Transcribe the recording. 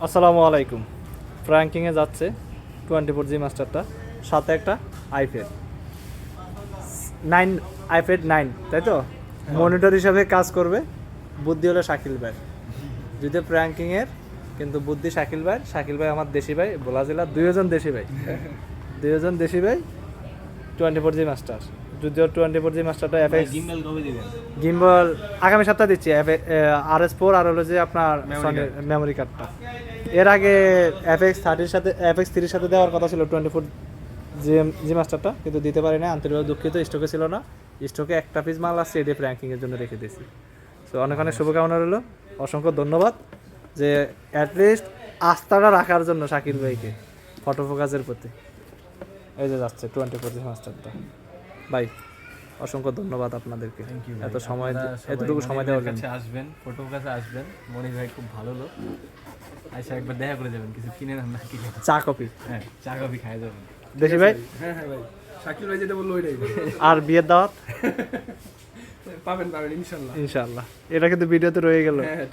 আসসালামু আলাইকুম। ফ্র্যাঙ্কিংয়ে যাচ্ছে 24G মাস্টারটা, সাথে একটা আইপ্যাড 9, আইপ্যাড 9, তাই তো? মনিটর হিসাবে কাজ করবে। বুদ্ধি হলো শাকিল ভাই, যদিও ফ্র্যাঙ্কিংয়ের কিন্তু বুদ্ধি শাকিল ভাই। শাকিল ভাই আমার দেশি ভাই, ভোলা জেলা, দুইজন দেশি ভাই, দুইজন দেশি ভাই। 24G মাস্টার, যদিও 24G মাস্টারটা এফএক্স গিম্বল কবে দিবেন? গিম্বল আগামী সপ্তাহে দিচ্ছি। RS4 আর হলো যে আপনার মেমোরি কার্ডটা। এর আগে FX30 সাথে FX3 সাথে দেওয়ার কথা ছিল 24G মাস্টারটা, কিন্তু দিতে পারি না, আন্তরিকভাবে দুঃখিত। স্টকে ছিল না, স্টকে একটা পিস মাল আসছে, এটি র্যাঙ্কিংয়ের জন্য রেখে দিয়েছি। তো অনেক অনেক শুভকামনা রইল, অসংখ্য ধন্যবাদ যে অ্যাটলিস্ট আস্থাটা রাখার জন্য শাকিল ভাইকে ফটো ফোকাসের প্রতি। এই যে যাচ্ছে 24G মাস্টারটা ভাই, অসংখ্য ধন্যবাদ আপনাদেরকে এত সময়, এতটুকু সময় দেওয়ার জন্য। কাছে আসবেন, ফটোর কাছে আসবেন। মনির ভাই খুব ভালো লোক, আইসা একবার দেখা করে যাবেন, কিছু কিনে নেন না কিনে। চা কফি, হ্যাঁ, চা কফি খাই যাবেন। দেশি ভাই। হ্যাঁ ভাই, শাকিল ভাই যেটা বললো ওইটাই আর বিয়ের দাওয়াত পাবেন ইনশাল্লাহ। ইনশাআল্লাহ। এটা কিন্তু ভিডিওতে রয়ে গেল। হ্যাঁ